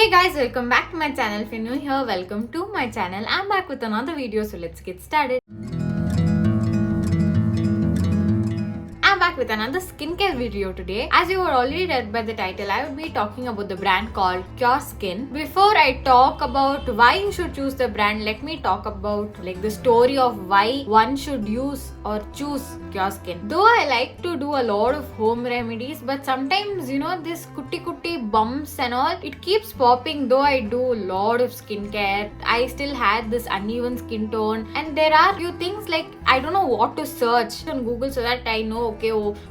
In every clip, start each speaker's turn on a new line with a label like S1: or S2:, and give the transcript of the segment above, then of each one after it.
S1: Hey guys, welcome back to my channel. If you're new here, welcome to my channel. I'm back with another video, so let's get started. I'm back with another skincare video today. As you were already read by the title, I will be talking about the brand called Cureskin. Before I talk about why you should choose the brand, let me talk about the story of why one should use or choose Cureskin. Though I like to do a lot of home remedies, but sometimes this kutti bumps and all, it keeps popping. Though I do a lot of skincare, I still had this uneven skin tone, and there are few things like I don't know what to search on Google so that I know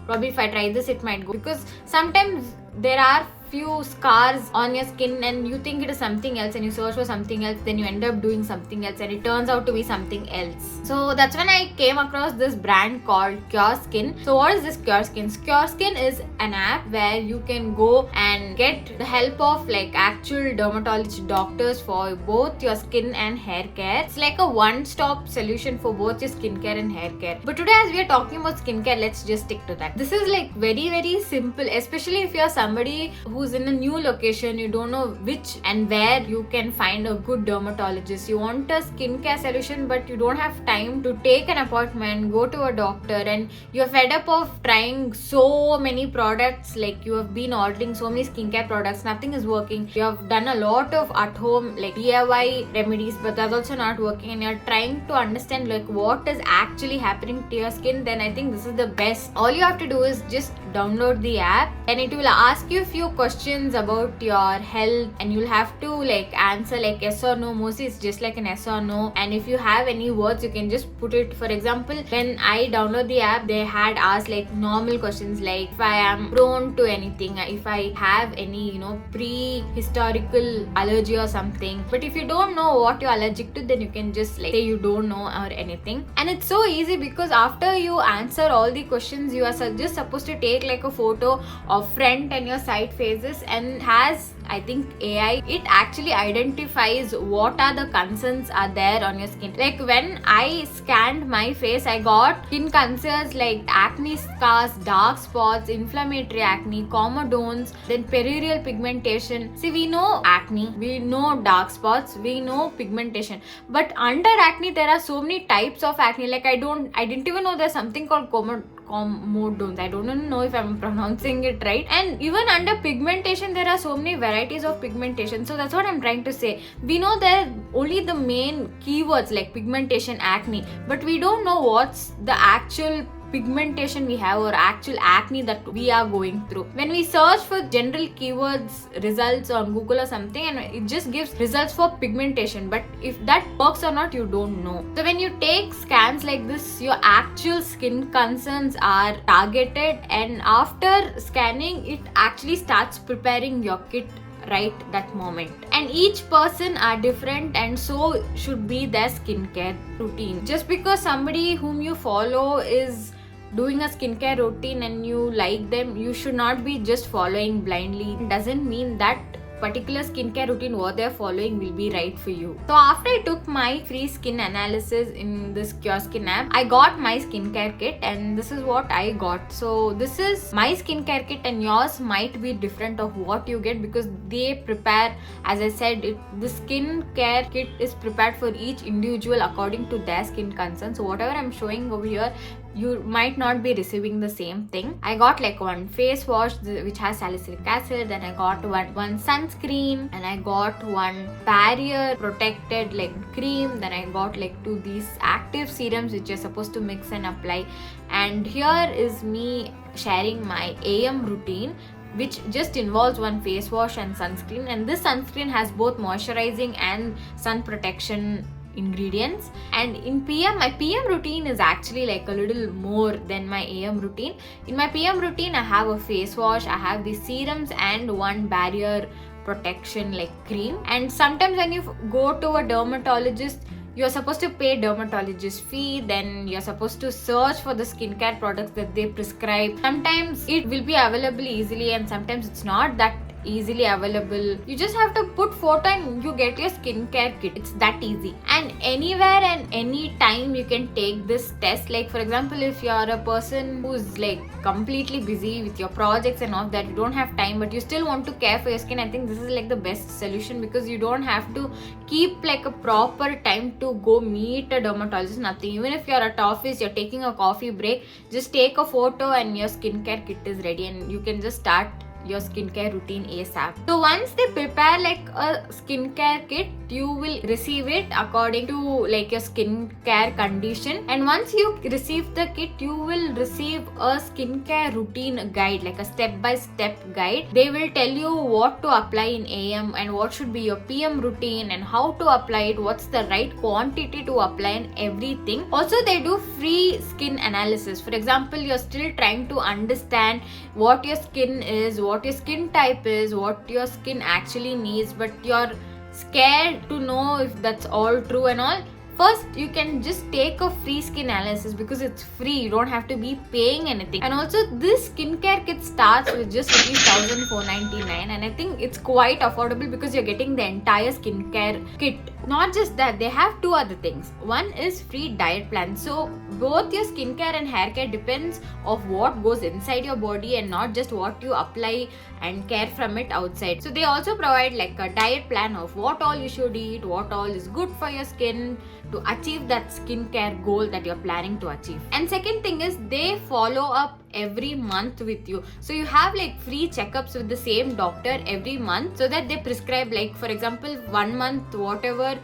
S1: probably if I try this it might go, because sometimes there are few scars on your skin and you think it is something else and you search for something else, then you end up doing something else and it turns out to be something else. So that's when I came across this brand called Cureskin. So what is this Cureskin? Cureskin is an app where you can go and get the help of actual dermatology doctors for both your skin and hair care. It's like a one-stop solution for both your skincare and hair care. But today, as we are talking about skincare, let's just stick to that. This is very simple, especially if you're somebody who's in a new location, you don't know which and where you can find a good dermatologist. You want a skincare solution, but you don't have time to take an appointment, go to a doctor, and you're fed up of trying so many products. You have been ordering so many skincare products, nothing is working. You have done a lot of at home DIY remedies, but that's also not working, and you're trying to understand what is actually happening to your skin. Then I think this is the best. All you have to do is just download the app, and it will ask you a few questions about your health, and you'll have to answer yes or no. Mostly it's just an yes or no, and if you have any words you can just put it. For example, when I download the app, they had asked normal questions like if I am prone to anything, if I have any prehistorical allergy or something. But if you don't know what you're allergic to, then you can just say you don't know or anything. And it's so easy because after you answer all the questions, you are just supposed to take a photo of front and your side faces, and has I think AI, it actually identifies what are the concerns are there on your skin. When I scanned my face, I got skin concerns like acne scars, dark spots, inflammatory acne, comedones, then perioral pigmentation. See, we know acne, we know dark spots, we know pigmentation, but under acne there are so many types of acne. I didn't even know there's something called comedones. I don't even know if I'm pronouncing it right. And even under pigmentation, there are so many varieties of pigmentation. So that's what I'm trying to say. We know there are only the main keywords like pigmentation, acne, but we don't know what's the actual pigmentation we have or actual acne that we are going through. When we search for general keywords results on Google or something, and it just gives results for pigmentation, but if that works or not, you don't know. So when you take scans like this, your actual skin concerns are targeted, and after scanning, it actually starts preparing your kit right that moment. And each person are different, and so should be their skincare routine. Just because somebody whom you follow is doing a skincare routine and you like them, you should not be just following blindly. It doesn't mean that particular skincare routine what they're following will be right for you. So after I took my free skin analysis in this Cureskin app, I got my skincare kit, and this is what I got. So this is my skincare kit, and yours might be different of what you get, because they prepare, as I said, the skincare kit is prepared for each individual according to their skin concern. So whatever I'm showing over here, you might not be receiving the same thing. I got one face wash which has salicylic acid, then I got one sunscreen, and I got one barrier protected cream, then I got two these active serums which you're supposed to mix and apply. And here is me sharing my AM routine, which just involves one face wash and sunscreen, and this sunscreen has both moisturizing and sun protection ingredients. And in my PM routine is actually a little more than my AM routine. In my PM routine, I have a face wash, I have the serums, and one barrier protection cream. And sometimes when you go to a dermatologist, you're supposed to pay dermatologist fee, then you're supposed to search for the skincare products that they prescribe. Sometimes it will be available easily, and sometimes it's not that easily available. You just have to put photo and you get your skincare kit. It's that easy. And anywhere and any time you can take this test. Like for example, if you are a person who's like completely busy with your projects and all that, you don't have time but you still want to care for your skin, I think this is like the best solution, because you don't have to keep like a proper time to go meet a dermatologist, nothing. Even if you're at office, you're taking a coffee break, just take a photo and your skincare kit is ready and you can just start your skincare routine ASAP. So once they prepare like a skincare kit, you will receive it according to like your skincare condition, and once you receive the kit, you will receive a skincare routine guide, like a step-by-step guide. They will tell you what to apply in AM and what should be your PM routine and how to apply it, what's the right quantity to apply and everything. Also, they do free skin analysis. For example, you're still trying to understand what your skin is, what your skin type is, what your skin actually needs, but you're scared to know if that's all true and all. First, you can just take a free skin analysis because it's free. You don't have to be paying anything. And also, this skincare kit starts with just $1,499, and I think it's quite affordable because you're getting the entire skincare kit. Not just that, they have two other things. One is free diet plan. So both your skincare and hair care depends of what goes inside your body and not just what you apply and care from it outside. So they also provide like a diet plan of what all you should eat, what all is good for your skin to achieve that skincare goal that you're planning to achieve. And second thing is they follow up every month with you. So you have like free checkups with the same doctor every month, so that they prescribe, like for example, 1 month whatever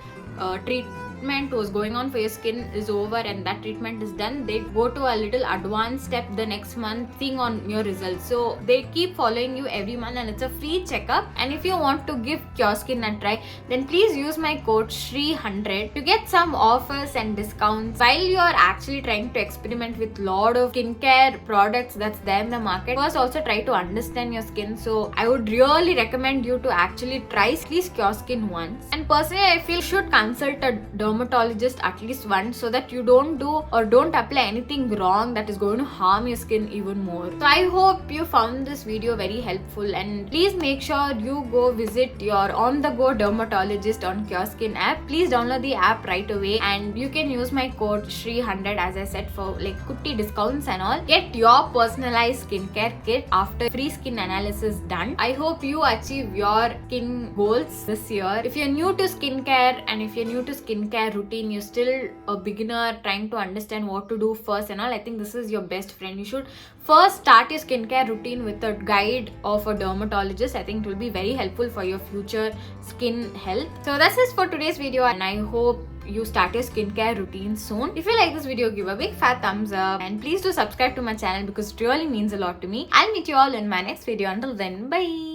S1: treatment was going on for your skin is over and that treatment is done, they go to a little advanced step the next month, seeing on your results. So they keep following you every month and it's a free checkup. And if you want to give cureskin a try, then please use my code SHREE100 to get some offers and discounts while you are actually trying to experiment with lot of skincare products that's there in the market. First, also try to understand your skin. So I would really recommend you to actually try these cureskin once. And personally, I feel you should consult a dermatologist at least once, so that you don't do or don't apply anything wrong that is going to harm your skin even more. So I hope you found this video very helpful, and please make sure you go visit your on-the-go dermatologist on cureskin app. Please download the app right away and you can use my code SHREE100 as I said for like kutti discounts and all. Get your personalized skincare kit after free skin analysis done. I hope you achieve your skin goals this year. If you're new to skincare and if you're new to skincare routine, you're still a beginner trying to understand what to do first and all, I think this is your best friend. You should first start your skincare routine with a guide of a dermatologist. I think it will be very helpful for your future skin health. So that's it for today's video, and I hope you start your skincare routine soon. If you like this video, give a big fat thumbs up and please do subscribe to my channel because it really means a lot to me. I'll meet you all in my next video. Until then, bye.